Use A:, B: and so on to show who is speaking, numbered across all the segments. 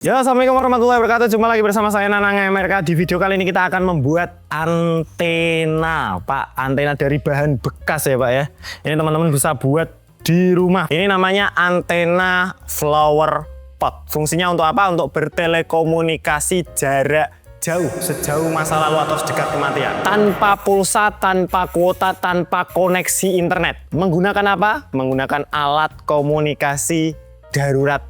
A: Ya, assalamualaikum warahmatullahi wabarakatuh. Jumpa lagi bersama saya Nanang Amerika. Di video kali ini kita akan membuat antena, Pak. Antena dari bahan bekas ya, Pak ya. Ini teman-teman bisa buat di rumah. Ini namanya antena flower pot. Fungsinya untuk apa? Untuk bertelekomunikasi jarak jauh, sejauh masa lalu atau sedekat kematian. Tanpa pulsa, tanpa kuota, tanpa koneksi internet. Menggunakan apa? Menggunakan alat komunikasi darurat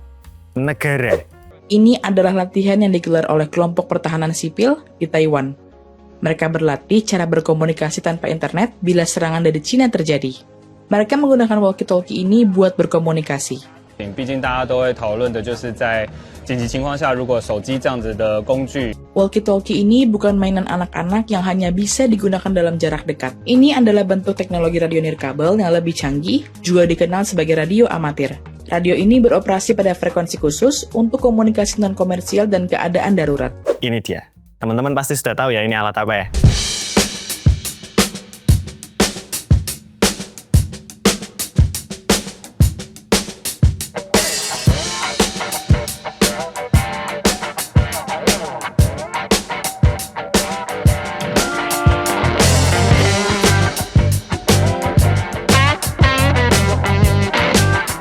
A: negara.
B: Ini adalah latihan yang digelar oleh kelompok pertahanan sipil di Taiwan. Mereka berlatih cara berkomunikasi tanpa internet bila serangan dari Cina terjadi. Mereka menggunakan walkie-talkie ini buat berkomunikasi.
C: 毕竟大家都会讨论的就是在紧急情况下，如果手机这样子的工具。
B: Walkie-talkie ini bukan mainan anak-anak yang hanya bisa digunakan dalam jarak dekat. Ini adalah bentuk teknologi radio nirkabel yang lebih canggih, juga dikenal sebagai radio amatir. Radio ini beroperasi pada frekuensi khusus untuk komunikasi non-komersial dan keadaan darurat.
A: Ini dia. Teman-teman pasti sudah tahu ya ini alat apa ya.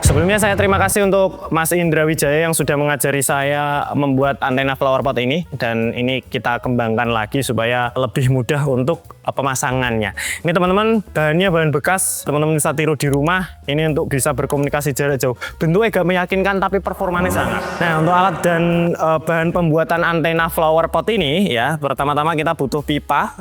A: Sebelumnya saya terima kasih untuk Mas Indra Wijaya yang sudah mengajari saya membuat antena flower pot ini, dan ini kita kembangkan lagi supaya lebih mudah untuk pemasangannya. Ini teman-teman, bahannya bahan bekas, teman-teman bisa tiru di rumah. Ini untuk bisa berkomunikasi jarak jauh. Bentuknya agak meyakinkan tapi performanya sangat. Nah, untuk alat dan bahan pembuatan antena flower pot ini ya, pertama-tama kita butuh pipa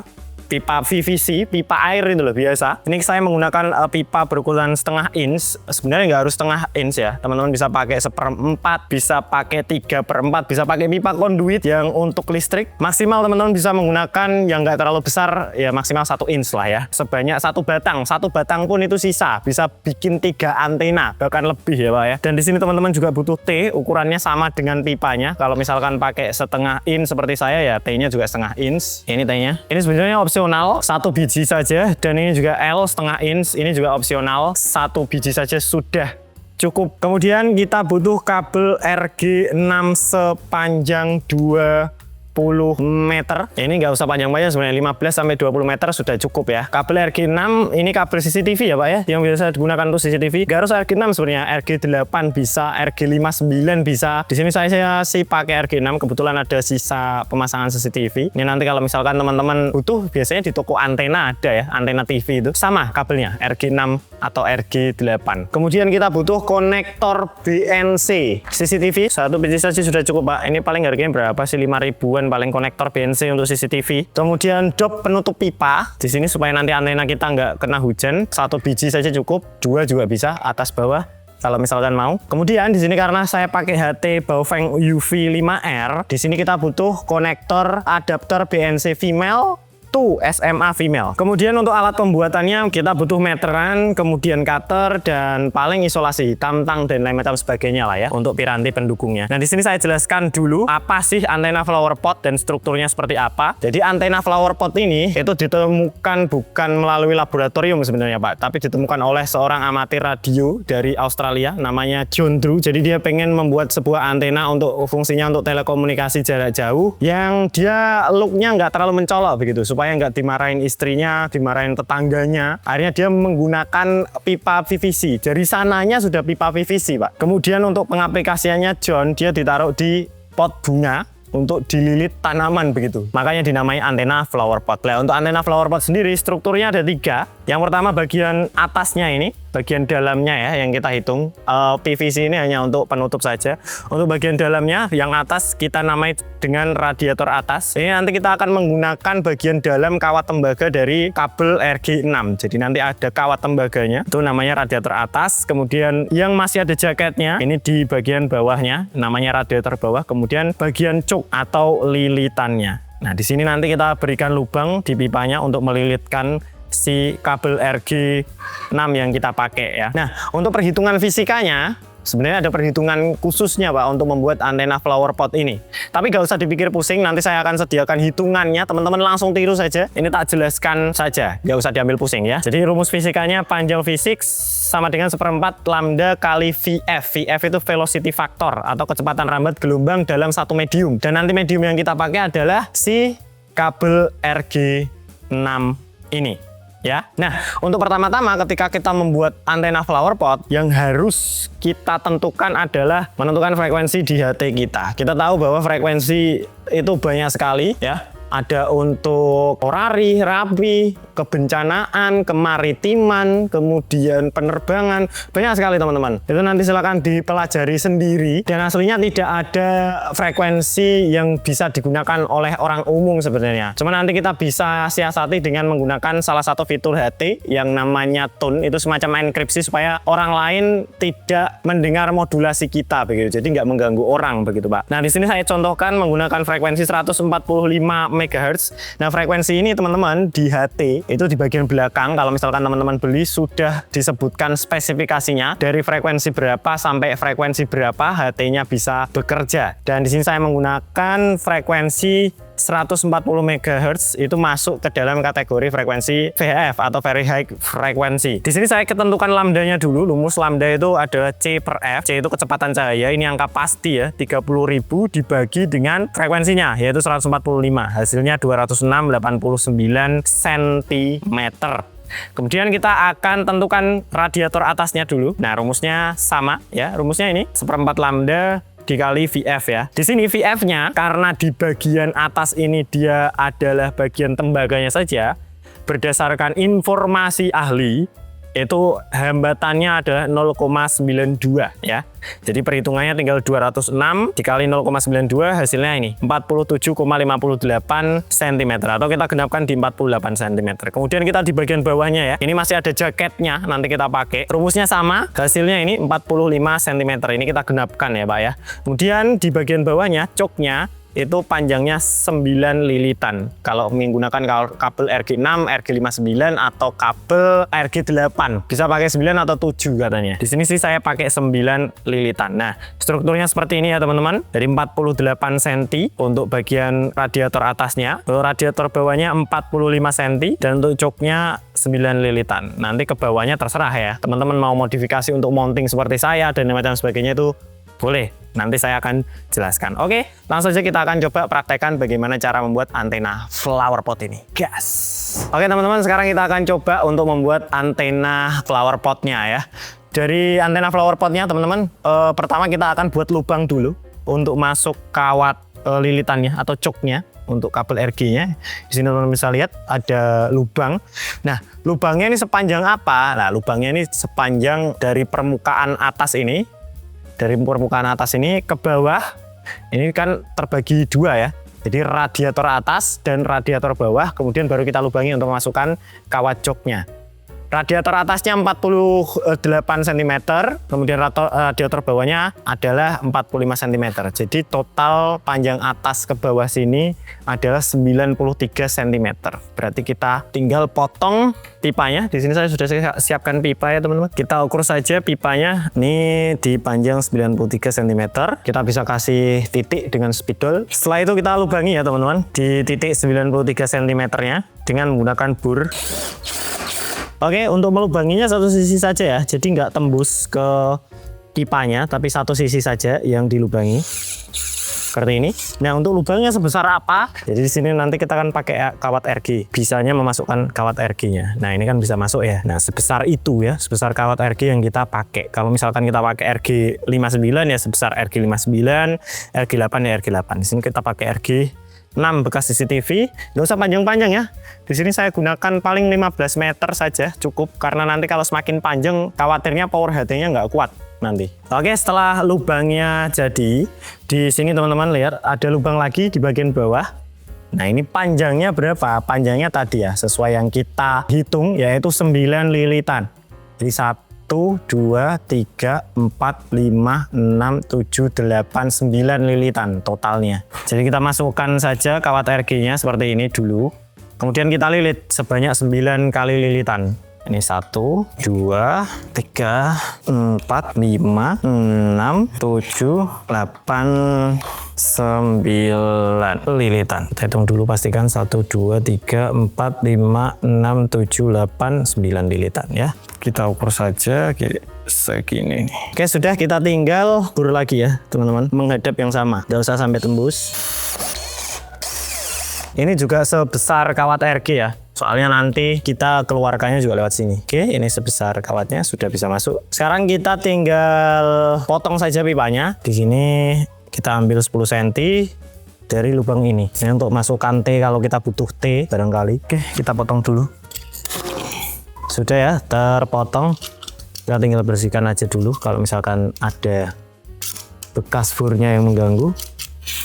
A: PVC, pipa air itu loh biasa. Ini saya menggunakan pipa berukuran setengah inch. Sebenarnya nggak harus setengah inch ya. Teman-teman bisa pakai 1/4, bisa pakai 3/4, bisa pakai pipa konduit yang untuk listrik. Maksimal teman-teman bisa menggunakan yang nggak terlalu besar, ya maksimal 1 inch lah ya. Sebanyak 1 batang. 1 batang pun itu sisa. Bisa bikin 3 antena, bahkan lebih ya Pak ya. Dan di sini teman-teman juga butuh T, ukurannya sama dengan pipanya. Kalau misalkan pakai setengah inch seperti saya ya, T-nya juga setengah inch. Ini T-nya. Ini sebenarnya opsional 1 biji saja, dan ini juga L setengah inch, ini juga opsional 1 biji saja sudah cukup. Kemudian kita butuh kabel RG6 sepanjang 20 meter. Ini nggak usah panjang-panjang, sebenarnya 15-20 meter sudah cukup ya. Kabel RG6 ini kabel CCTV ya Pak ya, yang biasa digunakan untuk CCTV. Nggak harus RG6 sebenarnya, RG8 bisa, RG59 bisa. Di sini saya sih pakai RG6, kebetulan ada sisa pemasangan CCTV. Ini nanti kalau misalkan teman-teman butuh, biasanya di toko antena ada ya, antena TV itu sama kabelnya, RG6 atau RG8. Kemudian kita butuh konektor BNC CCTV, 1 biji saja sudah cukup Pak. Ini paling harganya berapa sih, 5 ribuan paling konektor BNC untuk CCTV. Kemudian dop penutup pipa di sini supaya nanti antena kita nggak kena hujan. 1 biji saja cukup, 2 juga bisa, atas bawah kalau misalkan mau. Kemudian di sini karena saya pakai HT Baofeng UV5R, di sini kita butuh konektor adapter BNC female to SMA female. Kemudian untuk alat pembuatannya kita butuh meteran, kemudian cutter, dan paling isolasi hitam, tang, dan lain macam sebagainya lah ya untuk piranti pendukungnya. Nah, di sini saya jelaskan dulu apa sih antena flower pot dan strukturnya seperti apa. Jadi antena flower pot ini itu ditemukan bukan melalui laboratorium sebenarnya Pak, tapi ditemukan oleh seorang amatir radio dari Australia namanya John Drew. Jadi dia pengen membuat sebuah antena untuk fungsinya untuk telekomunikasi jarak jauh yang dia looknya nggak terlalu mencolok begitu, supaya nggak dimarahin istrinya, dimarahin tetangganya. Akhirnya dia menggunakan pipa PVC. Dari sananya sudah pipa PVC, Pak. Kemudian untuk pengaplikasiannya John, dia ditaruh di pot bunga untuk dililit tanaman begitu. Makanya dinamai antena flower pot. Nah, untuk antena flower pot sendiri strukturnya ada 3. Yang pertama bagian atasnya ini, bagian dalamnya ya yang kita hitung. PVC ini hanya untuk penutup saja. Untuk bagian dalamnya yang atas kita namai dengan radiator atas. Ini nanti kita akan menggunakan bagian dalam kawat tembaga dari kabel RG6. Jadi nanti ada kawat tembaganya, itu namanya radiator atas. Kemudian yang masih ada jaketnya, ini di bagian bawahnya, namanya radiator bawah. Kemudian bagian cuk atau lilitannya. Nah, di sini nanti kita berikan lubang di pipanya untuk melilitkan si kabel RG6 yang kita pakai ya. Nah, untuk perhitungan fisikanya, Sebenarnya ada perhitungan khususnya Pak untuk membuat antena flower pot ini. Tapi gak usah dipikir pusing, nanti saya akan sediakan hitungannya, teman-teman langsung tiru saja. Ini tak jelaskan saja, gak usah diambil pusing ya. Jadi rumus fisikanya panjang fisik sama dengan 1/4 lambda kali VF. VF itu velocity factor atau kecepatan rambat gelombang dalam satu medium. Dan nanti medium yang kita pakai adalah si kabel RG6 ini. Ya, nah untuk pertama-tama ketika kita membuat antena flower pot yang harus kita tentukan adalah menentukan frekuensi di HT kita. Kita tahu bahwa frekuensi itu banyak sekali ya. Ada untuk orari, rapi, kebencanaan, kemaritiman, kemudian penerbangan, banyak sekali teman-teman. Itu nanti silakan dipelajari sendiri. Dan aslinya tidak ada frekuensi yang bisa digunakan oleh orang umum sebenarnya. Cuma nanti kita bisa siasati dengan menggunakan salah satu fitur HT yang namanya tone. Itu semacam enkripsi supaya orang lain tidak mendengar modulasi kita begitu. Jadi nggak mengganggu orang begitu Pak. Nah di sini saya contohkan menggunakan frekuensi 145 MHz. Nah frekuensi ini teman-teman di HT itu di bagian belakang kalau misalkan teman-teman beli sudah disebutkan spesifikasinya dari frekuensi berapa sampai frekuensi berapa HT-nya bisa bekerja. Dan di sini saya menggunakan frekuensi 140 MHz itu masuk ke dalam kategori frekuensi VHF atau very high frequency. Di sini saya ketentukan lambdanya dulu. Rumus lambda itu adalah C/F. C itu kecepatan cahaya. Ini angka pasti ya. 30.000 dibagi dengan frekuensinya yaitu 145. Hasilnya 206,89 cm. Kemudian kita akan tentukan radiator atasnya dulu. Nah, rumusnya sama ya. Rumusnya ini 1/4 lambda dikali VF ya. Di sini VF-nya karena di bagian atas ini dia adalah bagian tembaganya saja, berdasarkan informasi ahli itu hambatannya adalah 0,92 ya. Jadi perhitungannya tinggal 206 dikali 0,92 hasilnya ini 47,58 cm atau kita genapkan di 48 cm. Kemudian kita di bagian bawahnya ya. Ini masih ada jaketnya nanti kita pakai. Rumusnya sama, hasilnya ini 45 cm. Ini kita genapkan ya Pak ya. Kemudian di bagian bawahnya coknya itu panjangnya 9 lilitan. Kalau menggunakan kabel RG6, RG59 atau kabel RG8 bisa pakai 9 atau 7 katanya. Di sini sih saya pakai 9 lilitan. Nah, strukturnya seperti ini ya teman-teman. Dari 48 cm untuk bagian radiator atasnya, untuk radiator bawahnya 45 cm dan untuk coknya 9 lilitan. Nanti ke bawahnya terserah ya. Teman-teman mau modifikasi untuk mounting seperti saya dan macam sebagainya itu boleh, nanti saya akan jelaskan. Oke, langsung saja kita akan coba praktekkan bagaimana cara membuat antena flower pot ini. Gas! Oke teman-teman, sekarang kita akan coba untuk membuat antena flower potnya ya. Dari antena flower potnya teman-teman, pertama kita akan buat lubang dulu untuk masuk kawat lilitannya atau coknya untuk kabel RG-nya. Di sini teman-teman bisa lihat ada lubang. Nah, lubangnya ini sepanjang apa? Nah, lubangnya ini sepanjang dari permukaan atas ini. Dari permukaan atas ini ke bawah, ini kan terbagi dua ya. Jadi radiator atas dan radiator bawah, kemudian baru kita lubangi untuk memasukkan kawat joknya. Radiator atasnya 48 cm, kemudian radiator bawahnya adalah 45 cm. Jadi total panjang atas ke bawah sini adalah 93 cm. Berarti kita tinggal potong pipanya. Di sini saya sudah siapkan pipa ya teman-teman. Kita ukur saja pipanya. Ini di panjang 93 cm. Kita bisa kasih titik dengan spidol. Setelah itu kita lubangi ya teman-teman di titik 93 cm-nya dengan menggunakan bur. Oke, untuk melubanginya satu sisi saja ya, jadi nggak tembus ke pipanya, tapi satu sisi saja yang dilubangi seperti ini. Nah, untuk lubangnya sebesar apa? Jadi di sini nanti kita akan pakai kawat RG, bisanya memasukkan kawat RG-nya. Nah, ini kan bisa masuk ya. Nah, sebesar itu ya, sebesar kawat RG yang kita pakai. Kalau misalkan kita pakai RG59 ya sebesar RG59, RG8 ya RG8. Di sini kita pakai RG6 bekas CCTV, nggak usah panjang-panjang ya. Di sini saya gunakan paling 15 meter saja cukup, karena nanti kalau semakin panjang khawatirnya power HT-nya nggak kuat nanti. Oke, setelah lubangnya jadi, di sini teman-teman lihat ada lubang lagi di bagian bawah. Nah, ini panjangnya berapa? Panjangnya tadi ya, sesuai yang kita hitung yaitu 9 lilitan. Jadi 1, 2, 3, 4, 5, 6, 7, 8, 9 lilitan totalnya. Jadi kita masukkan saja kawat RG-nya seperti ini dulu. Kemudian kita lilit sebanyak 9 kali lilitan. Ini 1, 2, 3, 4, 5, 6, 7, 8, 9 lilitan. Kita hitung dulu, pastikan 1, 2, 3, 4, 5, 6, 7, 8, 9 lilitan ya. Kita ukur saja segini. Oke, sudah, kita tinggal ukur lagi ya teman-teman, menghadap yang sama, tidak usah sampai tembus. Ini juga sebesar kawat RG ya, soalnya nanti kita keluarkannya juga lewat sini. Oke, ini sebesar kawatnya sudah bisa masuk. Sekarang kita tinggal potong saja pipanya. Di sini kita ambil 10 cm dari lubang ini. Ini untuk masukkan T kalau kita butuh T barangkali. Oke, kita potong dulu. Sudah ya, terpotong. Kita tinggal bersihkan aja dulu kalau misalkan ada bekas burnya yang mengganggu.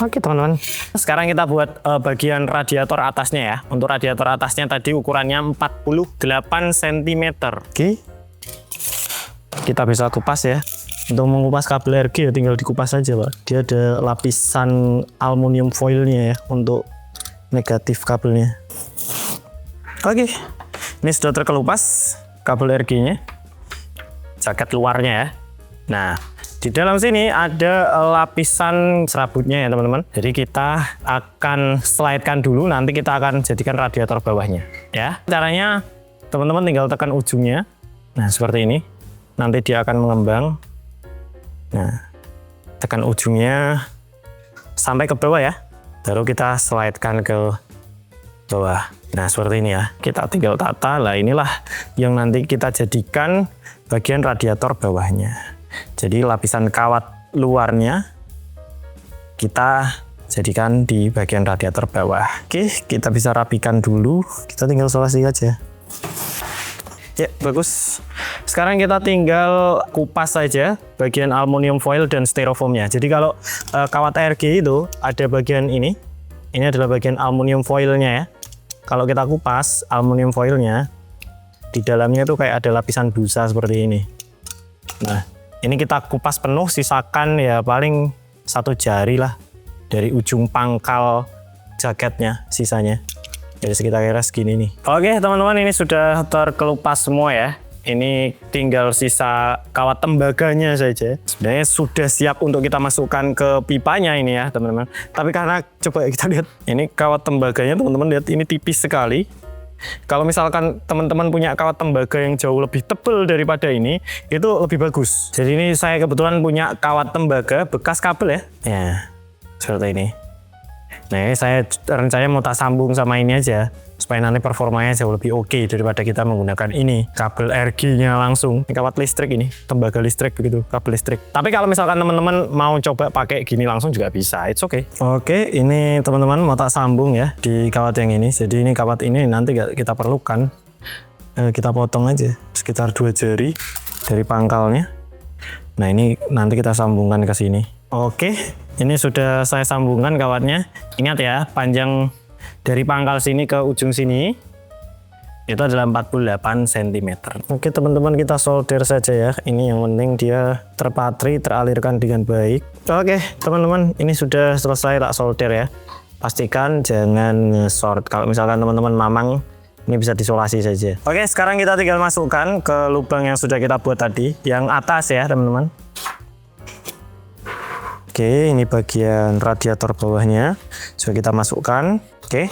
A: Oke teman-teman, sekarang kita buat bagian radiator atasnya ya. Untuk radiator atasnya tadi ukurannya 48 cm. Oke, kita bisa kupas ya. Untuk mengupas kabel RG ya tinggal dikupas saja Pak. Dia ada lapisan aluminium foilnya ya untuk negatif kabelnya. Oke, ini sudah terkelupas kabel RG-nya, jaket luarnya ya. Nah, di dalam sini ada lapisan serabutnya ya teman-teman. Jadi kita akan slide-kan dulu, nanti kita akan jadikan radiator bawahnya ya. Caranya teman-teman tinggal tekan ujungnya. Nah, seperti ini. Nanti dia akan mengembang. Nah, tekan ujungnya sampai ke bawah ya. Baru kita slide-kan ke bawah. Nah, seperti ini ya. Kita tinggal tata. Lah, inilah yang nanti kita jadikan bagian radiator bawahnya. Jadi lapisan kawat luarnya kita jadikan di bagian radiator bawah. Oke, kita bisa rapikan dulu. Kita tinggal solasi aja. Ya, bagus. Sekarang kita tinggal kupas saja bagian aluminium foil dan styrofoamnya. Jadi kalau kawat RG itu ada bagian ini. Ini adalah bagian aluminium foilnya ya. Kalau kita kupas aluminium foilnya, di dalamnya itu kayak ada lapisan busa seperti ini. Nah, ini kita kupas penuh, sisakan ya paling 1 jari lah dari ujung pangkal jaketnya sisanya. Jadi sekitar kira segini nih. Oke teman-teman, ini sudah terkelupas semua ya. Ini tinggal sisa kawat tembaganya saja. Sebenarnya sudah siap untuk kita masukkan ke pipanya ini ya teman-teman. Tapi karena coba kita lihat, ini kawat tembaganya teman-teman lihat, ini tipis sekali. Kalau misalkan teman-teman punya kawat tembaga yang jauh lebih tebal daripada ini, itu lebih bagus. Jadi ini saya kebetulan punya kawat tembaga bekas kabel ya. Ya, seperti ini. Nah, ini saya rencananya mau tak sambung sama ini aja, supaya nanti performanya jauh lebih oke daripada kita menggunakan ini. Kabel RG-nya langsung. Ini kawat listrik ini, tembaga listrik begitu, kabel listrik. Tapi kalau misalkan teman-teman mau coba pakai gini langsung juga bisa, it's okay. Oke, ini teman-teman mau tak sambung ya di kawat yang ini. Jadi ini kawat ini nanti kita perlukan. Kita potong aja sekitar 2 jari dari pangkalnya. Nah, ini nanti kita sambungkan ke sini. Oke, ini sudah saya sambungkan kawatnya. Ingat ya, panjang dari pangkal sini ke ujung sini itu adalah 48 cm. Oke teman-teman, kita solder saja ya. Ini yang penting dia terpatri, teralirkan dengan baik. Oke teman-teman, ini sudah selesai tak solder ya. Pastikan jangan nge-short. Kalau misalkan teman-teman mamang, ini bisa disolasi saja. Oke, sekarang kita tinggal masukkan ke lubang yang sudah kita buat tadi, yang atas ya teman-teman. Oke, ini bagian radiator bawahnya sudah kita masukkan. Oke,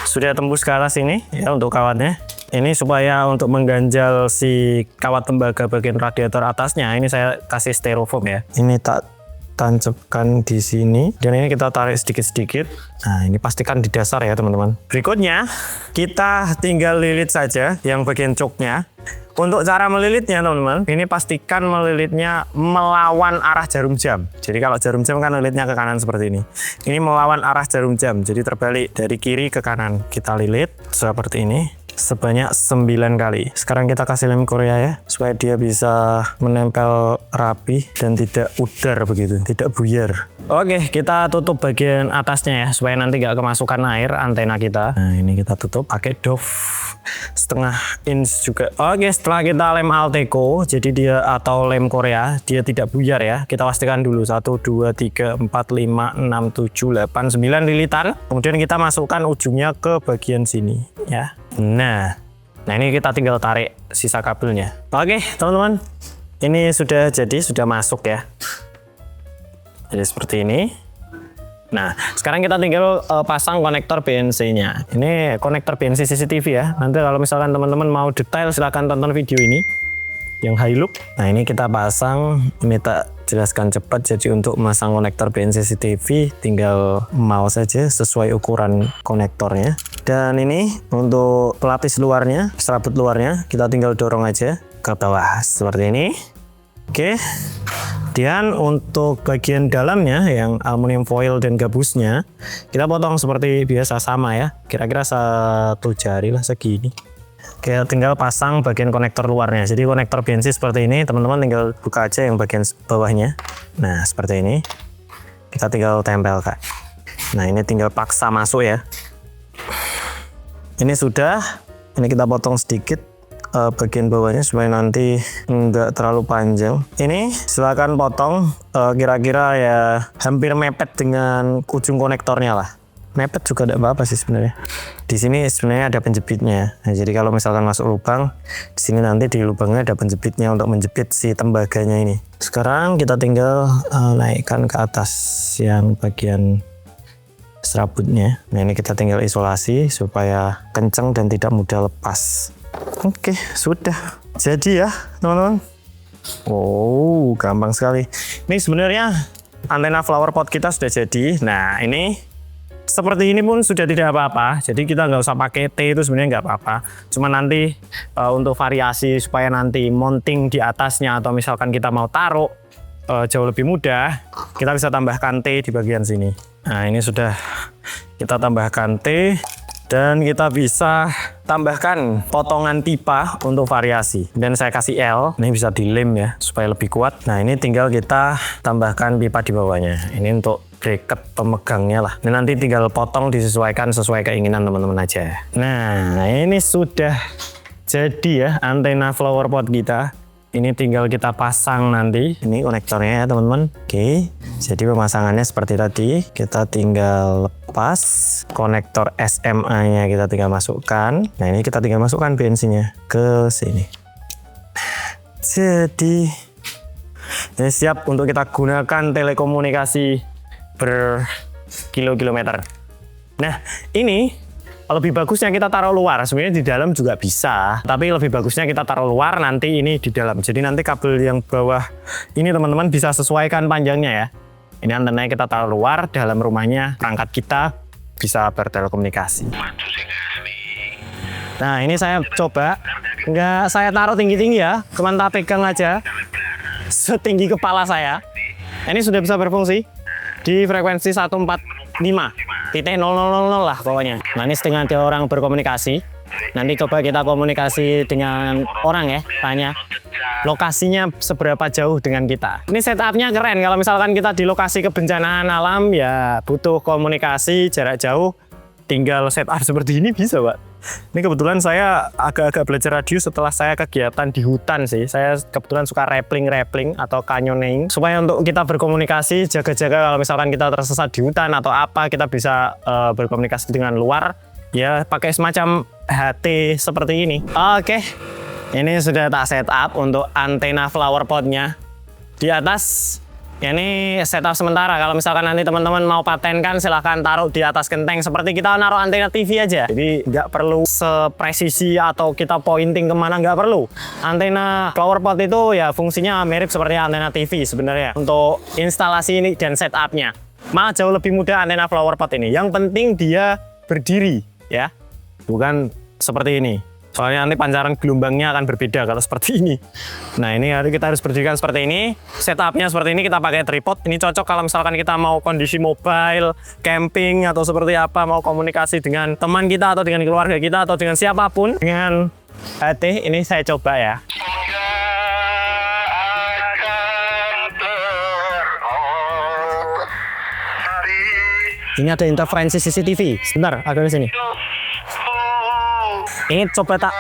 A: sudah tembus ke arah sini ya untuk kawatnya. Ini supaya untuk mengganjal si kawat tembaga bagian radiator atasnya, ini saya kasih styrofoam ya. Ini tak tancapkan di sini dan ini kita tarik sedikit-sedikit. Nah, ini pastikan di dasar ya teman-teman. Berikutnya kita tinggal lilit saja yang bagian coknya. Untuk cara melilitnya teman-teman, ini pastikan melilitnya melawan arah jarum jam. Jadi kalau jarum jam kan lilitnya ke kanan seperti ini. Ini melawan arah jarum jam, jadi terbalik dari kiri ke kanan. Kita lilit seperti ini sebanyak 9 kali. Sekarang kita kasih lem Korea ya, supaya dia bisa menempel rapi dan tidak udar begitu, tidak buyar. Oke, kita tutup bagian atasnya ya, supaya nanti nggak kemasukan air antena kita. Nah, ini kita tutup pakai doff setengah inch juga. Oke, setelah kita lem Alteco, jadi dia atau lem Korea, dia tidak buyar ya. Kita pastikan dulu 1, 2, 3, 4, 5, 6, 7, 8, 9 lilitan. Kemudian kita masukkan ujungnya ke bagian sini ya. Nah, Nah ini kita tinggal tarik sisa kabelnya. Oke teman-teman, ini sudah jadi, sudah masuk ya. Jadi seperti ini. Nah sekarang kita tinggal pasang konektor BNC-nya. Ini konektor BNC CCTV ya. Nanti kalau misalkan teman-teman mau detail silahkan tonton video ini yang high look. Nah ini kita pasang, ini tak jelaskan cepat. Jadi untuk memasang konektor BNC CCTV tinggal mau saja sesuai ukuran konektornya. Dan ini untuk pelapis luarnya, serabut luarnya kita tinggal dorong aja ke bawah seperti ini. Oke. Dan untuk bagian dalamnya yang aluminium foil dan gabusnya kita potong seperti biasa sama ya. Kira-kira 1 jari lah segini. Oke, tinggal pasang bagian konektor luarnya. Jadi konektor BNC seperti ini, teman-teman tinggal buka aja yang bagian bawahnya. Nah, seperti ini. Kita tinggal tempelkan. Nah, ini tinggal paksa masuk ya. Ini sudah. Ini kita potong sedikit bagian bawahnya supaya nanti enggak terlalu panjang. Ini silakan potong kira-kira ya hampir mepet dengan ujung konektornya lah. Mepet juga tidak apa-apa sih sebenarnya. Di sini sebenarnya ada penjepitnya. Nah, jadi kalau misalkan masuk lubang, di sini nanti di lubangnya ada penjepitnya untuk menjepit si tembaganya ini. Sekarang kita tinggal naikkan ke atas yang bagian serabutnya. Nah, ini kita tinggal isolasi supaya kencang dan tidak mudah lepas. Oke, sudah jadi ya, teman-teman. Oh, gampang sekali. Ini sebenarnya antena flower pot kita sudah jadi. Nah, ini seperti ini pun sudah tidak apa-apa, jadi kita nggak usah pakai T, itu sebenarnya nggak apa-apa. Cuma nanti untuk variasi supaya nanti mounting di atasnya atau misalkan kita mau taruh jauh lebih mudah, kita bisa tambahkan T di bagian sini. Nah ini sudah kita tambahkan T dan kita bisa tambahkan potongan pipa untuk variasi. Dan saya kasih L, ini bisa dilem ya supaya lebih kuat. Nah ini tinggal kita tambahkan pipa di bawahnya. Ini untuk bracket pemegangnya lah. Dan nanti tinggal potong disesuaikan sesuai keinginan teman-teman aja. Nah ini sudah jadi ya antena flower pot kita. Ini tinggal kita pasang nanti. Ini konektornya ya teman-teman. Oke, jadi pemasangannya seperti tadi. Kita tinggal lepas konektor SMA-nya, kita tinggal masukkan. Nah ini kita tinggal masukkan BNC-nya ke sini. Jadi ini siap untuk kita gunakan telekomunikasi berkilo-kilometer. Nah ini lebih bagusnya kita taruh luar. Sebenarnya di dalam juga bisa, tapi lebih bagusnya kita taruh luar, nanti ini di dalam. Jadi nanti kabel yang bawah ini teman-teman bisa sesuaikan panjangnya ya. Ini antenanya kita taruh luar, dalam rumahnya perangkat kita bisa bertelekomunikasi. Nah ini saya coba, nggak saya taruh tinggi-tinggi ya, cuma tak pegang aja setinggi kepala saya. Ini sudah bisa berfungsi di frekuensi 145.000 lah pokoknya. Nah ini setengah ada orang berkomunikasi. Nanti coba kita komunikasi dengan orang ya, tanya lokasinya seberapa jauh dengan kita. Ini setupnya keren. Kalau misalkan kita di lokasi kebencanaan alam ya butuh komunikasi jarak jauh, tinggal setup seperti ini bisa Pak. Ini kebetulan saya agak-agak belajar radio setelah saya kegiatan di hutan sih. Saya kebetulan suka rappling atau canyoning. Supaya untuk kita berkomunikasi, jaga-jaga kalau misalkan kita tersesat di hutan atau apa, kita bisa berkomunikasi dengan luar. Ya pakai semacam HT seperti ini. Oke, ini sudah tak setup untuk antena flower potnya. Di atas, ini setup sementara. Kalau misalkan nanti teman-teman mau patenkan, silahkan taruh di atas genteng seperti kita naruh antena TV aja. Jadi nggak perlu sepresisi atau kita pointing kemana, nggak perlu. Antena flower pot itu ya fungsinya mirip seperti antena TV sebenarnya untuk instalasi ini dan setupnya. Malah jauh lebih mudah antena flower pot ini. Yang penting dia berdiri ya, bukan seperti ini. Soalnya nanti pancaran gelombangnya akan berbeda kalau seperti ini. Nah ini kita harus berdirikan seperti ini. Setupnya seperti ini, kita pakai tripod. Ini cocok kalau misalkan kita mau kondisi mobile, camping, atau seperti apa, mau komunikasi dengan teman kita, atau dengan keluarga kita, atau dengan siapapun. Dengan HT, ini saya coba ya. Ini ada interferensi CCTV. Sebentar, ada di sini. Ini coba tak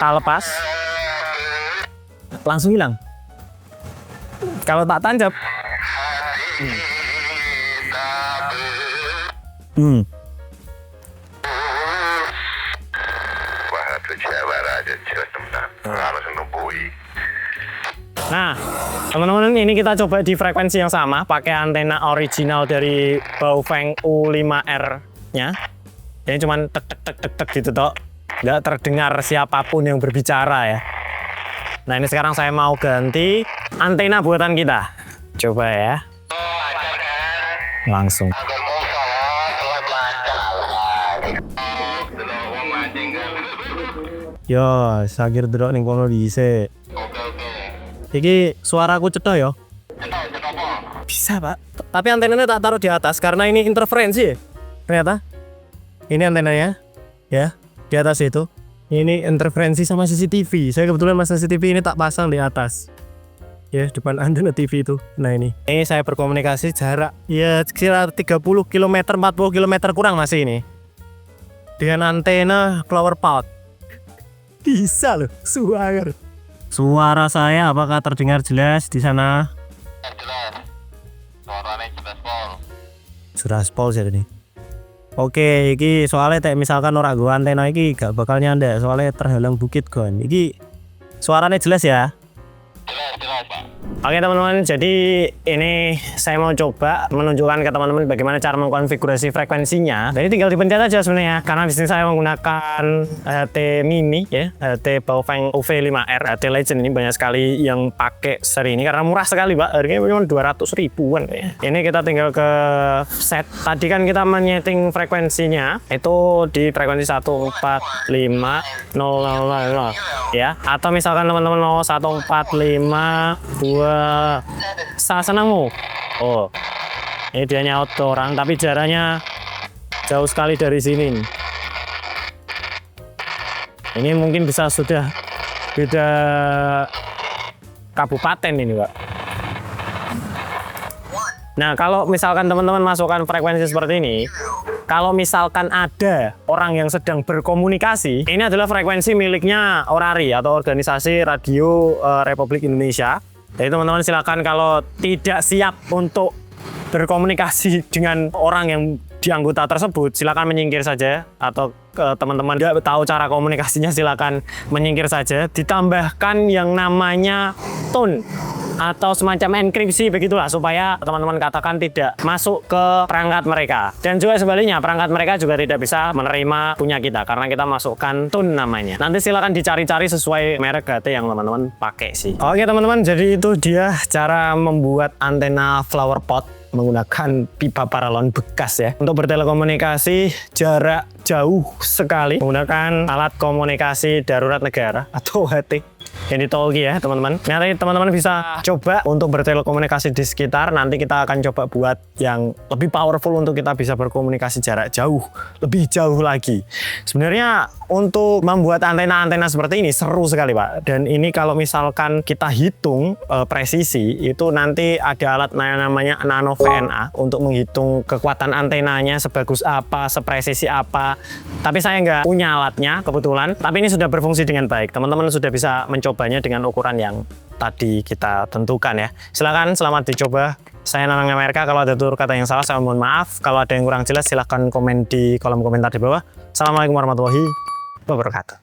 A: lepas, langsung hilang. Kalau tak tancap, Teman-teman, ini kita coba di frekuensi yang sama, pakai antena original dari Baofeng U5R-nya. Ini cuman tek tek tek tek tek gitu toh. Nggak terdengar siapapun yang berbicara ya. Nah, ini sekarang saya mau ganti antena buatan kita. Coba ya. Langsung. Yo, sakir delok ning kono dhisik. Iki suaraku cetha ya? Bisa, Pak. Tapi antenanya tak taruh di atas karena ini interferensi. Ternyata. Ini antenanya. Ya, di atas itu. Ini interferensi sama CCTV. Saya kebetulan mas CCTV ini tak pasang di atas. Ya, depan antena TV itu. Nah, ini. Ini saya berkomunikasi jarak ya sekitar 30 km, 40 km kurang masih ini. Dengan antena flower pot. Bisa loh, suara saya apakah terdengar jelas di sana?
D: Jelas. Suaranya jelas pol.
A: Jelas pol sih ini. Oke, iki soalnya kayak misalkan orang gua antena iki gak bakal nyanda soalnya terhalang bukit kon. Iki suaranya jelas ya?
D: Jelas, Pak.
A: Oke teman-teman, jadi ini saya mau coba menunjukkan ke teman-teman bagaimana cara mengkonfigurasi frekuensinya. Jadi tinggal dipencet aja sebenarnya. Karena di sini saya menggunakan HT Mini ya, HT Baofeng UV5R, HT Legend ini banyak sekali yang pakai seri ini karena murah sekali, Pak. Harganya cuma 200 ribuan kayaknya. Ini kita tinggal ke set. Tadi kan kita menyeting frekuensinya itu di frekuensi 145.000 ya. Atau misalkan teman-teman mau 145.2 senangmu. Oh, ini dia nyaut orang, tapi jaraknya jauh sekali dari sini. Ini mungkin bisa sudah beda kabupaten ini, Pak. Nah, kalau misalkan teman-teman masukkan frekuensi seperti ini, kalau misalkan ada orang yang sedang berkomunikasi, ini adalah frekuensi miliknya Orari atau Organisasi Radio Republik Indonesia. Jadi teman-teman silakan kalau tidak siap untuk berkomunikasi dengan orang yang di anggota tersebut, silakan menyingkir saja, atau teman-teman tidak tahu cara komunikasinya silakan menyingkir saja. Ditambahkan yang namanya tone atau semacam enkripsi begitulah supaya teman-teman katakan tidak masuk ke perangkat mereka. Dan juga sebaliknya, perangkat mereka juga tidak bisa menerima punya kita karena kita masukkan tune namanya. Nanti silakan dicari-cari sesuai merek HT yang teman-teman pakai sih. Oke teman-teman, jadi itu dia cara membuat antena flower pot menggunakan pipa paralon bekas ya untuk bertelekomunikasi jarak jauh sekali menggunakan alat komunikasi darurat negara atau HT yang ditolki ya teman-teman. Nanti teman-teman bisa coba untuk bertelekomunikasi di sekitar. Nanti kita akan coba buat yang lebih powerful untuk kita bisa berkomunikasi jarak jauh, lebih jauh lagi. Sebenarnya untuk membuat antena-antena seperti ini seru sekali, Pak. Dan ini kalau misalkan kita hitung presisi, itu nanti ada alat namanya nano VNA untuk menghitung kekuatan antenanya sebagus apa, sepresisi apa. Tapi saya nggak punya alatnya kebetulan. Tapi ini sudah berfungsi dengan baik. Teman-teman sudah bisa mencobanya dengan ukuran yang tadi kita tentukan ya. Silakan selamat dicoba. Saya Nanang Amerika. Kalau ada tutur kata yang salah saya mohon maaf. Kalau ada yang kurang jelas silahkan komen di kolom komentar di bawah. Assalamualaikum warahmatullahi wabarakatuh.